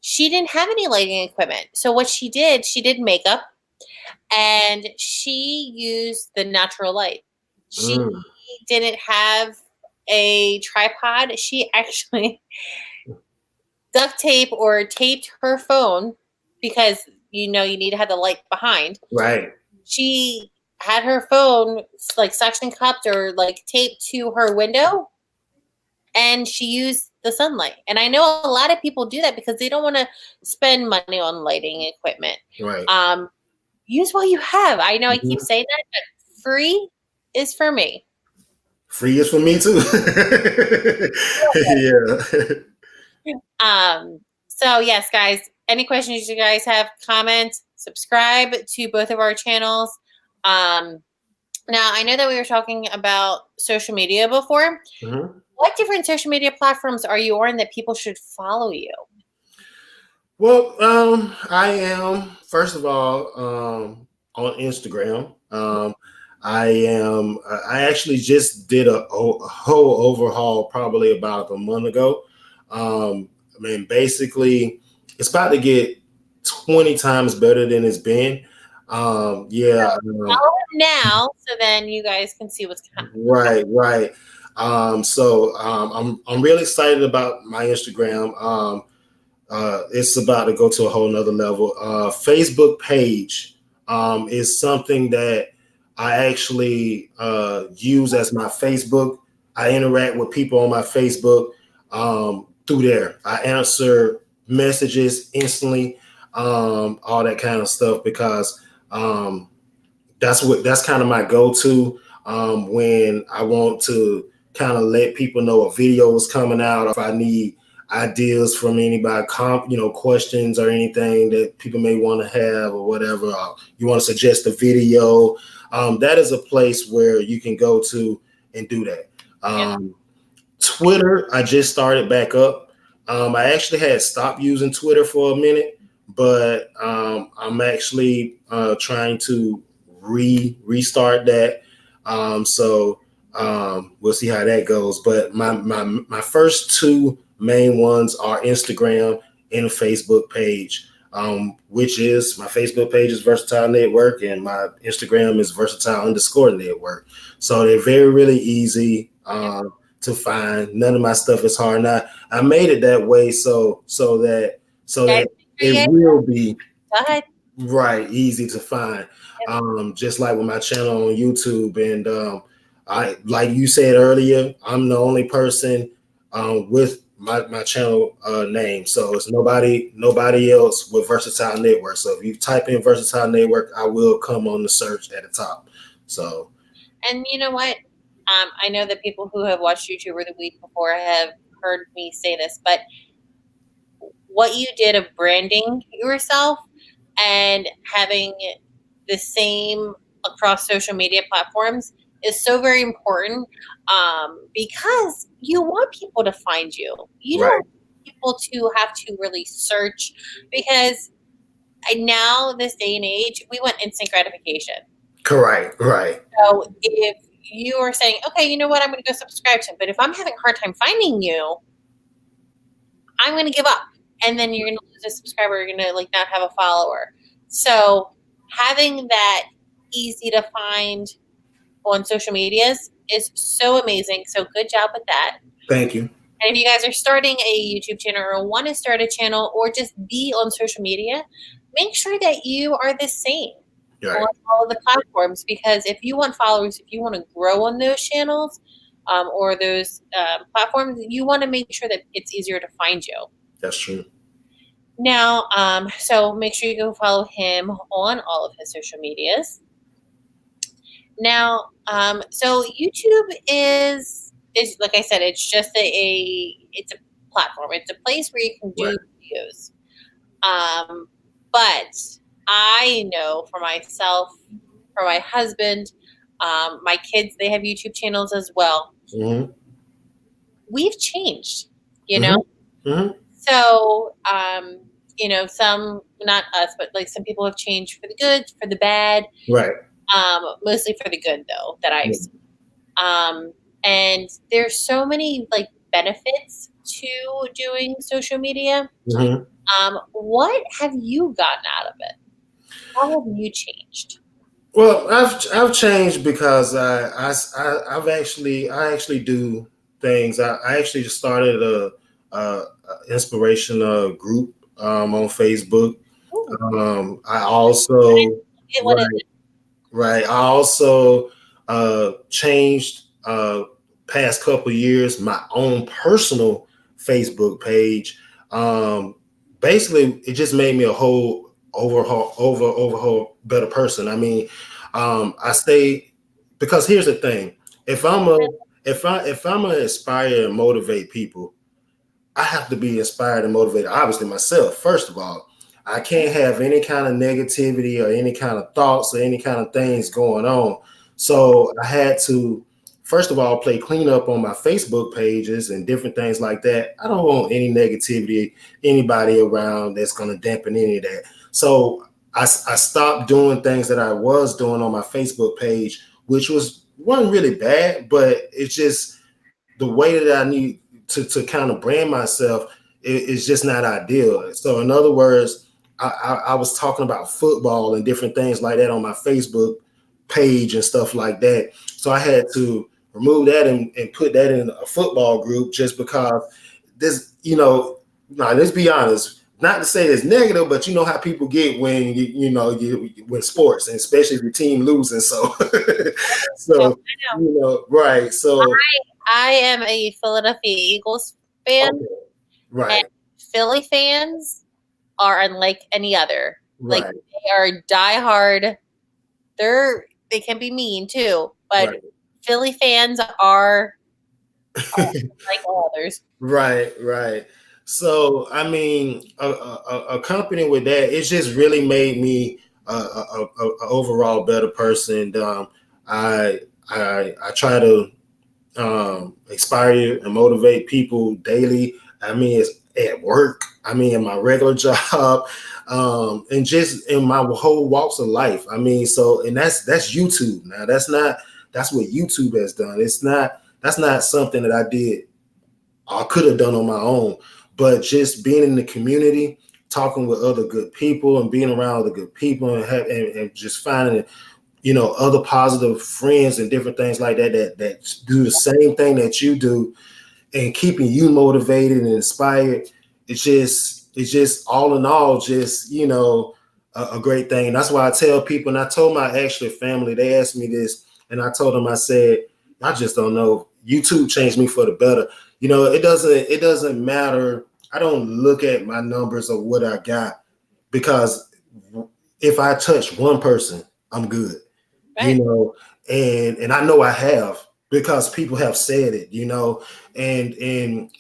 She didn't have any lighting equipment. So what she did makeup, and she used the natural light. She didn't have a tripod. She actually duct tape or taped her phone because you need to have the light behind. Right. She had her phone like suction cupped or like taped to her window, and she used the sunlight. And I know a lot of people do that because they don't want to spend money on lighting equipment. Right. Use what you have. I know I keep saying that, but free is for me. Free is for me too. Yeah. So yes, guys, any questions you guys have, comment, subscribe to both of our channels. Now I know that we were talking about social media before. Mm-hmm. What different social media platforms are you on that people should follow you? Well, I am first of all on Instagram. I actually just did a whole overhaul probably about a month ago. Basically, it's about to get 20 times better than it's been. Follow it now, so then you guys can see what's coming. Right. I'm really excited about my Instagram. It's about to go to a whole nother level. Facebook page is something that I actually use as my Facebook. I interact with people on my Facebook through there. I answer messages instantly, all that kind of stuff, because that's kind of my go-to when I want to kind of let people know a video is coming out, or if I need ideas from anybody, questions or anything that people may want to have or whatever. You want to suggest a video. That is a place where you can go to and do that. Twitter, I just started back up. I actually had stopped using Twitter for a minute, but I'm actually trying to restart that. We'll see how that goes. But my first two main ones are Instagram and a Facebook page, which is my Facebook page is Versatile Network and my Instagram is Versatile_Network. So they're very, really easy to find. None of my stuff is hard. Now I made it that way so that it will be. Go ahead. Right, easy to find. Just like with my channel on YouTube, and I, like you said earlier, I'm the only person with my channel name, so it's nobody else with Versatile Network. So if you type in Versatile Network, I will come on the search at the top. So, And you know what? I know that people who have watched YouTuber of the Week before have heard me say this, but what you did of branding yourself and having the same across social media platforms is so very important, because you want people to find you. You don't right, want people to have to really search, because now, this day and age, we want instant gratification. correct, right, So if you are saying, okay, you know what, I'm going to go subscribe to him, but if I'm having a hard time finding you, I'm going to give up. And then you're going to lose a subscriber. You're going to like not have a follower. So having that easy to find on social medias is so amazing. So good job with that. thank you. And if you guys are starting a YouTube channel or want to start a channel or just be on social media, make sure that you are the same Right, on all of the platforms, because if you want followers, if you want to grow on those channels, or those platforms, you want to make sure that it's easier to find you. that's true. Now, so make sure you go follow him on all of his social medias. Now, so YouTube is like I said, it's just it's a platform. It's a place where you can do Right. videos. But I know for myself, for my husband, my kids, they have YouTube channels as well. Mm-hmm. We've changed, you Mm-hmm. know? Mm-hmm. So, some, not us, but like some people have changed for the good, for the bad, Right. mostly for the good though, that I've seen. And there's so many like benefits to doing social media. Mm-hmm. What have you gotten out of it? How have you changed? Well, I've changed because I actually do things. I actually just started a inspirational group on Facebook. Ooh, I also what is right, right. I also changed past couple years my own personal Facebook page. Basically, it just made me a whole overhaul better person. I mean, I stay because here's the thing: if I'm gonna inspire and motivate people, I have to be inspired and motivated, obviously, myself, first of all. I can't have any kind of negativity or any kind of thoughts or any kind of things going on. So I had to, first of all, play cleanup on my Facebook pages and different things like that. I don't want any negativity, anybody around that's going to dampen any of that. So I stopped doing things that I was doing on my Facebook page, which wasn't really bad, but it's just the way that I need to kind of brand myself is just not ideal. So in other words, I was talking about football and different things like that on my Facebook page and stuff like that. So I had to remove that and put that in a football group just because this, now let's be honest, not to say it's negative, but you know how people get when you when sports, and especially if your team losing. So no, so I know. right. So I am a Philadelphia Eagles fan, okay. and Right, Philly fans are unlike any other. Like right, they are diehard. They can be mean too, but right, Philly fans are like all others. right, right. So, I mean, accompanying with that, it's just really made me a overall better person. I, I try to inspire and motivate people daily. I mean, it's at work. I mean, in my regular job, and just in my whole walks of life. I mean, so and that's YouTube. Now, that's what YouTube has done. That's not something that I did. I could have done on my own, but just being in the community, talking with other good people, and being around other good people, and just finding other positive friends and different things like that do the same thing that you do and keeping you motivated and inspired. It's just all in all, just a great thing. And that's why I tell people, and I told my actual family, they asked me this, and I told them, I said, I just don't know. YouTube changed me for the better. You know, it doesn't matter. I don't look at my numbers or what I got, because if I touch one person, I'm good. Right. You know, and I know I have, because people have said it, you know, and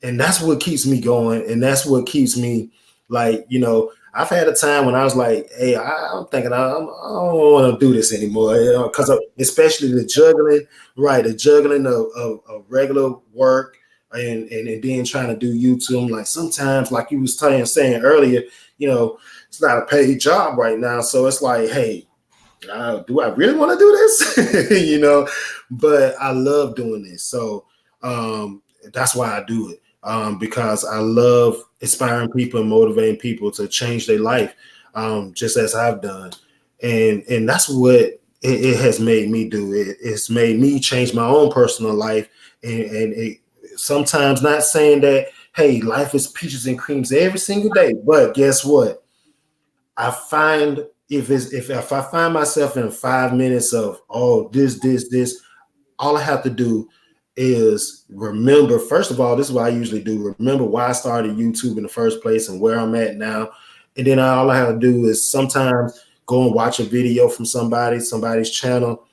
that's what keeps me going, and that's what keeps me, like, you know, I've had a time when I was like, hey, I'm thinking I don't want to do this anymore, you know, because especially the juggling, right, the juggling of regular work, and then trying to do YouTube. Like sometimes, like you was saying earlier, you know, it's not a paid job right now, so it's like, hey, do I really want to do this? You know, but I love doing this. So that's why I do it, because I love inspiring people and motivating people to change their life, just as I've done. And that's what it has made me do. It's made me change my own personal life. And it, sometimes not saying that, hey, life is peaches and creams every single day. But guess what? I find if I find myself in 5 minutes of, oh, this, all I have to do is remember. First of all, this is what I usually do: remember why I started YouTube in the first place and where I'm at now. And then all I have to do is sometimes go and watch a video from somebody's channel,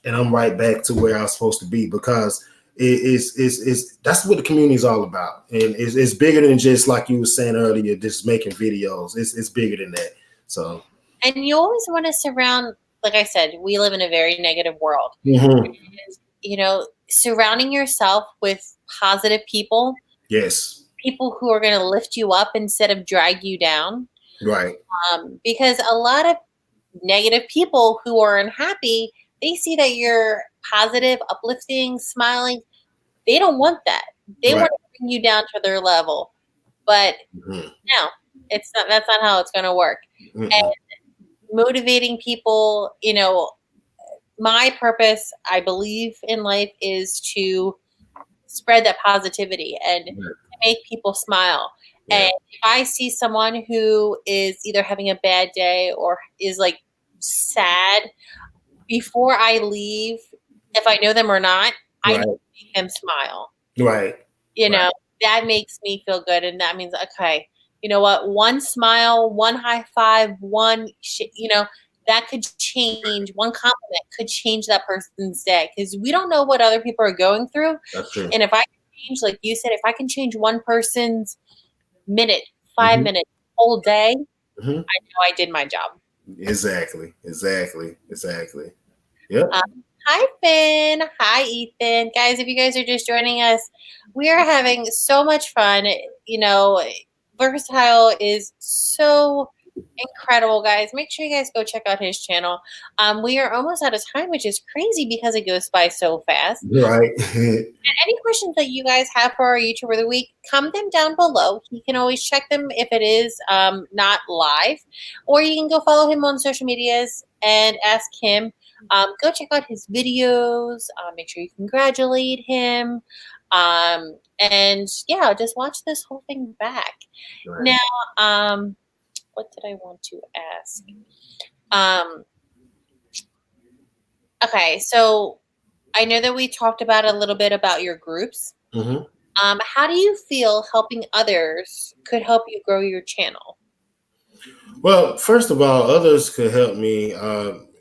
and I'm right back to where I was supposed to be, because it's that's what the community is all about, and it's bigger than just, like you were saying earlier, just making videos. It's bigger than that. So, And you always want to surround, like I said, we live in a very negative world. mm-hmm. You know, surrounding yourself with positive people, Yes, people who are going to lift you up instead of drag you down. right, Because a lot of negative people who are unhappy, they see that you're positive, uplifting, smiling. They don't want that. They right. want to bring you down to their level. But Mm-hmm. no, it's not. That's not how it's going to work. Mm-mm. And motivating people, you know, my purpose, I believe, in life is to spread that positivity and Yeah. make people smile. Yeah. And if I see someone who is either having a bad day or is like sad, before I leave, if I know them or not, I Right, make them smile. right, You right. know, that makes me feel good. And that means, okay, you know what? One smile, one high five, you know, that could change, one compliment could change that person's day, because we don't know what other people are going through. That's true. And if I can change, like you said, if I can change one person's minute, 5 minutes, whole day, Mm-hmm. I know I did my job. Exactly. Yep. Hi, Finn. Hi, Ethan. Guys, if you guys are just joining us, we are having so much fun. You know, Versatile is so incredible, guys. Make sure you guys go check out his channel. We are almost out of time, which is crazy because it goes by so fast. Right. And any questions that you guys have for our YouTuber of the week, comment them down below. He can always check them if it is not live, or you can go follow him on social medias and ask him. Go check out his videos. Make sure you congratulate him. And yeah, just watch this whole thing back. Right. Now, what did I want to ask? Okay, so I know that we talked about a little bit about your groups. Mm-hmm. How do you feel helping others could help you grow your channel? Well, first of all, others could help me.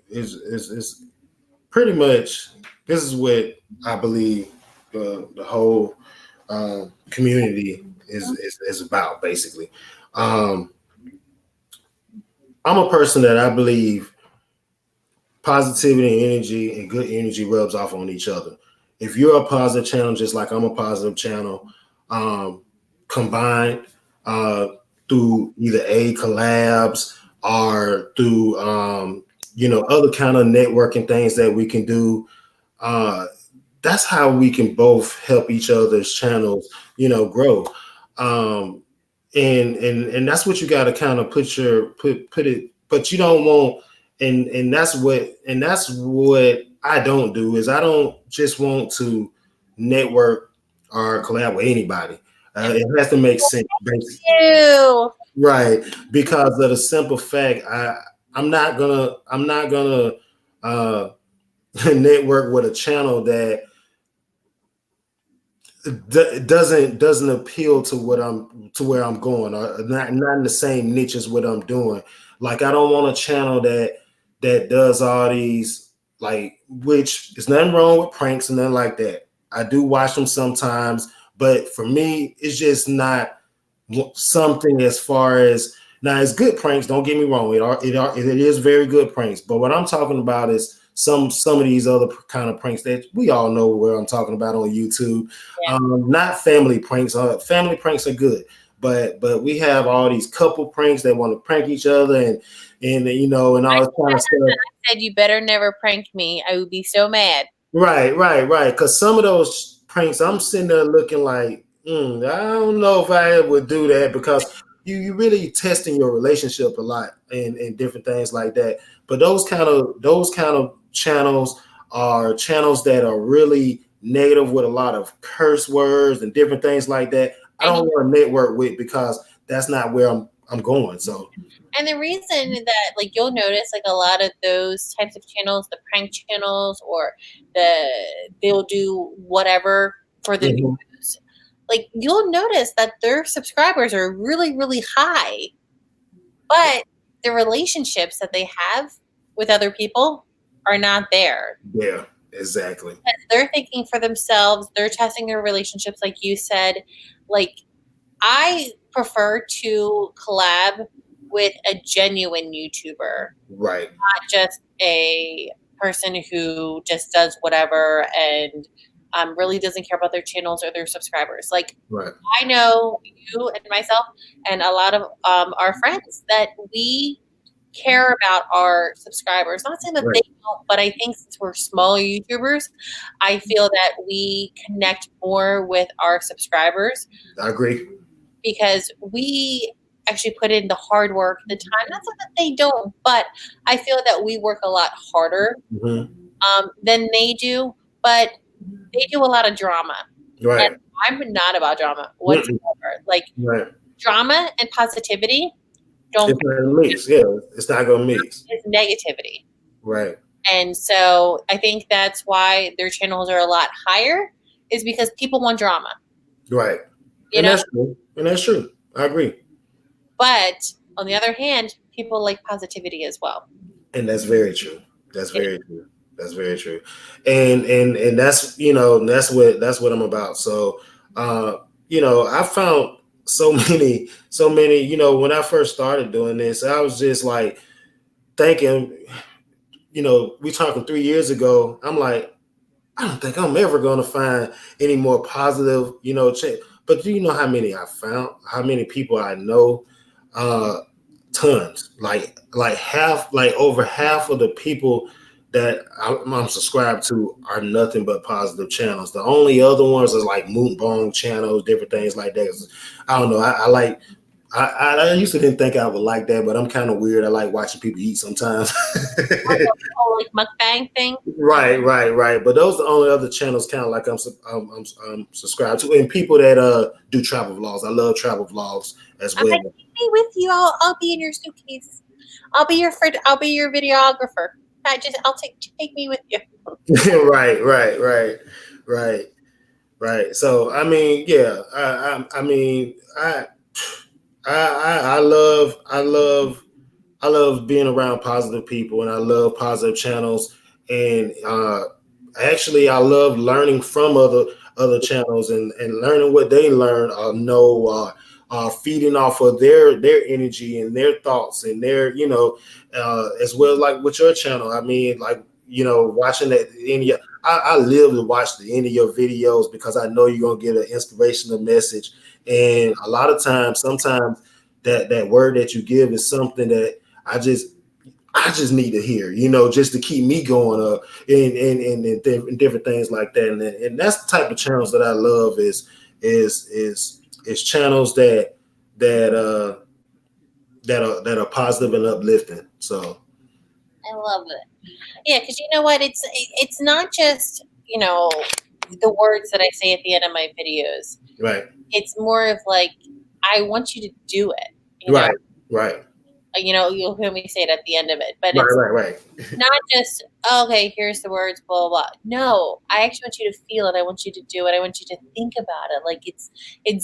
Is pretty much, this is what I believe the whole community is about. Basically, um, I'm a person that I believe positivity and energy and good energy rubs off on each other. If you're a positive channel, just like I'm a positive channel, combined through either collabs or through other kind of networking things that we can do, that's how we can both help each other's channels, grow. And that's what you got to kind of put it, but you don't want, and that's what I don't do, is I don't just want to network or collab with anybody. It has to make sense, basically. Ew. Right, because of the simple fact, I'm not gonna uh, network with a channel that doesn't appeal to where I'm going, or not in the same niche as what I'm doing. Like I don't want a channel that does all these, like, which is nothing wrong with pranks and nothing like that. I do watch them sometimes, but for me, it's just not something. As far as now, it's good pranks. Don't get me wrong. It is very good pranks. But what I'm talking about is some of these other kind of pranks that we all know where I'm talking about on YouTube. Yeah. Not family pranks. Family pranks are good, but we have all these couple pranks that want to prank each other and and all this kind of stuff. I said you better never prank me. I would be so mad. Right. Because some of those pranks, I'm sitting there looking like, I don't know if I would do that, because you really testing your relationship a lot and different things like that. But those kind of channels are channels that are really negative with a lot of curse words and different things like that. I don't want to network with, because that's not where I'm going. So. And the reason that, like, you'll notice, like, a lot of those types of channels, the prank channels, or they'll do whatever for the Mhm. news. Like, you'll notice that their subscribers are really, really high, but the relationships that they have with other people are not there. Yeah, exactly. They're thinking for themselves. They're testing their relationships, like you said. Like, I prefer to collab with a genuine YouTuber, Right. not just a person who just does whatever and really doesn't care about their channels or their subscribers. Like, Right. I know you and myself and a lot of our friends that we care about our subscribers. Not saying that Right. they don't, but I think since we're smaller YouTubers, I feel that we connect more with our subscribers I agree. because we actually put in the hard work, the time. Not so that they don't, but I feel that we work a lot harder Mhm. than they do. But they do a lot of drama, and Right. I'm not about drama Mm-mm. whatsoever. Like, Right. drama and positivity don't It's not gonna mix. Yeah, it's not gonna mix. it's negativity. Right. And so I think that's why their channels are a lot higher, is because people want drama, Right. you And know? that's true. And that's true. I agree. But on the other hand, people like positivity as well. And that's very true. That's You know? very true. That's very true. And that's what I'm about. So I found so many, when I first started doing this, I was just like thinking, we talking 3 years ago. I'm like, I don't think I'm ever going to find any more positive, But do you know how many I found? How many people I know? Uh, Tons. Like half, like over half of the people that I'm subscribed to are nothing but positive channels. The only other ones is like moonbong channels, different things like that. I don't know. I like. I used to didn't think I would like that, but I'm kind of weird. I like watching people eat sometimes. The whole like mukbang thing. Right. But those are the only other channels kind of like I'm subscribed to, and people that do travel vlogs. I love travel vlogs as I'm well. like, take me with you. I'll be in your suitcase. I'll be your friend. I'll be your videographer. I'll take me with you. Right. So I mean, yeah. I mean, I love being around positive people, and I love positive channels. And actually, I love learning from other channels and learning what they learn or know, feeding off of their energy and their thoughts and their, as well, like with your channel. I mean, like, watching that any. I live to watch the end of your videos, because I know you're gonna get an inspirational message. And a lot of times, sometimes that word that you give is something that I just need to hear, just to keep me going up and different things like that. And that's the type of channels that I love is channels that are positive and uplifting. So I love it. Yeah, because you know what? It's not just the words that I say at the end of my videos. Right. It's more of like, I want you to do it. Right. Right. You'll hear me say it at the end of it, but Right. it's Right. not just, okay, here's the words, blah, blah, blah. No, I actually want you to feel it. I want you to do it. I want you to think about it. Like it's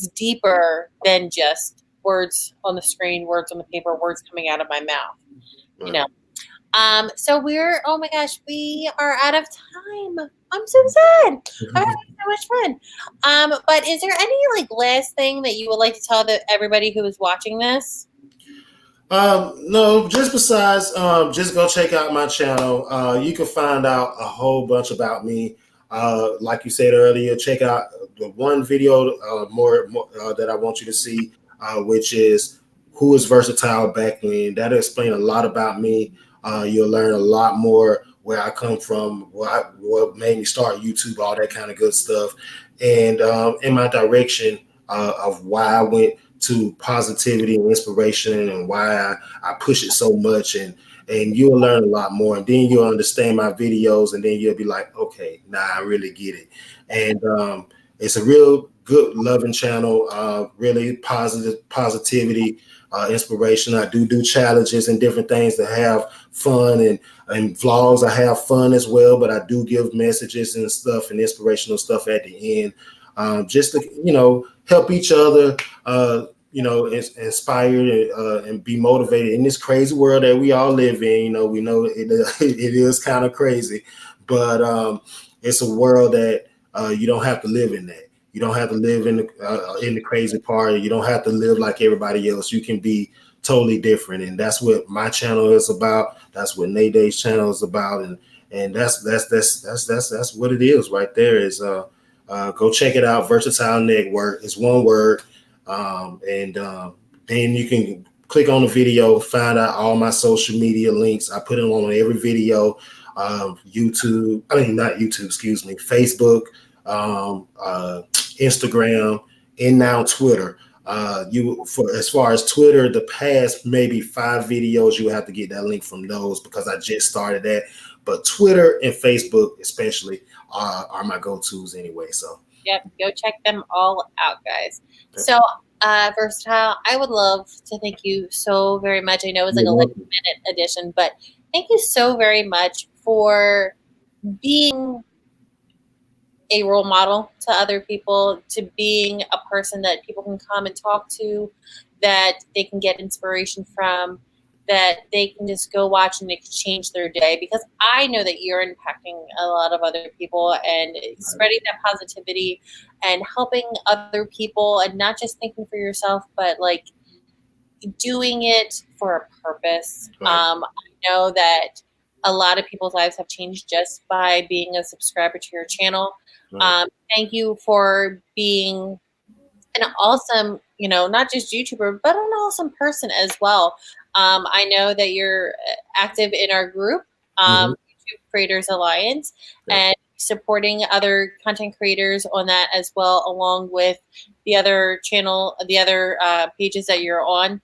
deeper than just words on the screen, words on the paper, words coming out of my mouth. Right. So oh my gosh, we are out of time. I'm so sad. I'm having so much fun. But is there any like last thing that you would like to tell everybody who is watching this? No, just besides, just go check out my channel. You can find out a whole bunch about me. Like you said earlier, check out the one video more that I want you to see, which is who is versatile back when. That'll explain a lot about me. You'll learn a lot more where I come from, what made me start YouTube, all that kind of good stuff, and in my direction of why I went to positivity and inspiration and why I push it so much, and you'll learn a lot more, and then you'll understand my videos, and then you'll be like, okay, now I really get it. And it's a real good loving channel, really positivity, inspiration. I do challenges and different things to have fun, and vlogs I have fun as well, but I do give messages and stuff and inspirational stuff at the end, just to help each other, inspired and be motivated in this crazy world that we all live in. We know it is kind of crazy, but it's a world that you don't have to live in that. You don't have to live in the crazy part. You don't have to live like everybody else. You can be totally different, and that's what my channel is about. That's what Nayday's channel is about, and that's what it is right there. Is go check it out. Versatile Network is one word. Then you can click on the video, find out all my social media links. I put them on every video. Facebook, Instagram, and now Twitter. As far as Twitter, the past maybe 5 videos, you have to get that link from those because I just started that. But Twitter and Facebook especially are my go-tos anyway. So yep, go check them all out, guys. So Versatile, I would love to thank you so very much. I know it's like a minute edition, but thank you so very much for being a role model to other people, to being a person that people can come and talk to, that they can get inspiration from, that they can just go watch and it can change their day. Because I know that you're impacting a lot of other people and spreading that positivity and helping other people, and not just thinking for yourself, but like doing it for a purpose. Right. I know that a lot of people's lives have changed just by being a subscriber to your channel. Right. Thank you for being an awesome, not just YouTuber, but an awesome person as well. I know that you're active in our group, YouTube Creators Alliance, and supporting other content creators on that as well, along with the other pages that you're on.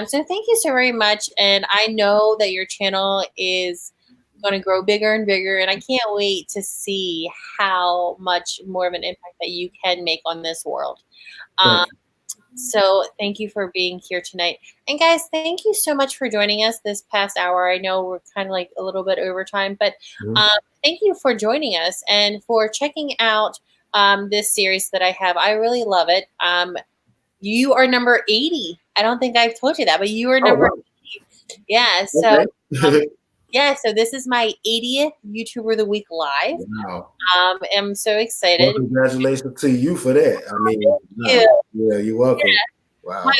So thank you so very much. And I know that your channel is going to grow bigger and bigger, and I can't wait to see how much more of an impact that you can make on this world. So thank you for being here tonight. And guys, thank you so much for joining us this past hour. I know we're kind of like a little bit over time, but thank you for joining us and for checking out this series that I have. I really love it. You are number 80. I don't think I've told you that, but you are number 80. Yeah. So so this is my 80th YouTuber of the Week live. Wow. I'm so excited. Well, congratulations to you for that. I mean, you're welcome. Yeah. Wow.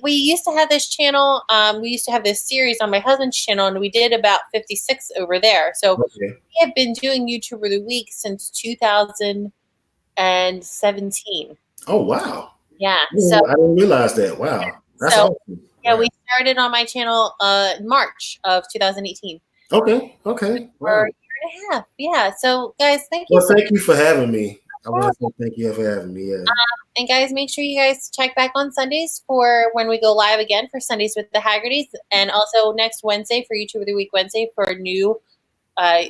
We used to have this channel. We used to have this series on my husband's channel, and we did about 56 over there. So we have been doing YouTuber of the Week since 2017. Oh, wow. Yeah. So I didn't realize that. Wow. That's awesome. Yeah, we started on my channel March of 2018. Okay. For a year and a half. Yeah. So guys, thank you. Well, thank you for having me. I want to say thank you for having me. Yeah. And guys, make sure you guys check back on Sundays for when we go live again for Sundays with the Hagertys, and also next Wednesday for YouTube of the Week Wednesday for a new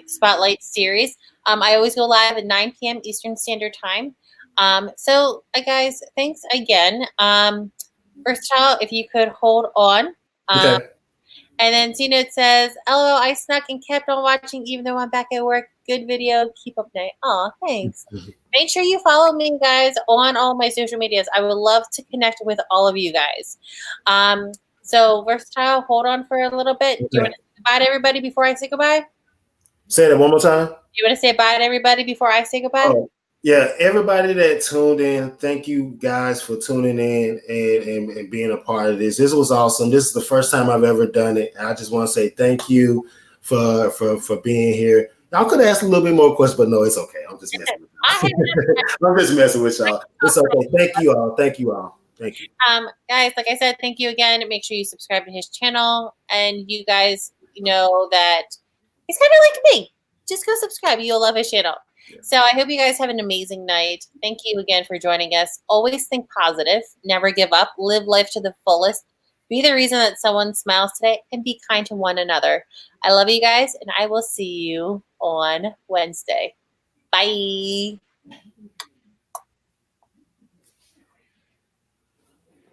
spotlight series. I always go live at 9 p.m. Eastern Standard Time. So, guys, thanks again. First child, if you could hold on. Okay. And then Tina says, "LOL, I snuck and kept on watching even though I'm back at work. Good video. Keep up night." Oh, thanks. Make sure you follow me, guys, on all my social medias. I would love to connect with all of you guys. So, Versatile, hold on for a little bit. Do you want to say goodbye to everybody before I say goodbye? Say that one more time. Do you want to say bye to everybody before I say goodbye? Oh, yeah, everybody that tuned in, thank you guys for tuning in and being a part of this. This was awesome. This is the first time I've ever done it. And I just want to say thank you for being here. Y'all could ask a little bit more questions, but no, it's okay. I'm just messing with y'all. I'm just messing with y'all. It's okay. Thank you all. Thank you all. Thank you. Guys, like I said, thank you again. Make sure you subscribe to his channel. And you guys know that he's kind of like me. Just go subscribe. You'll love his channel. Yeah. So I hope you guys have an amazing night. Thank you again for joining us. Always think positive. Never give up. Live life to the fullest. Be the reason that someone smiles today, and be kind to one another. I love you guys, and I will see you on Wednesday. Bye.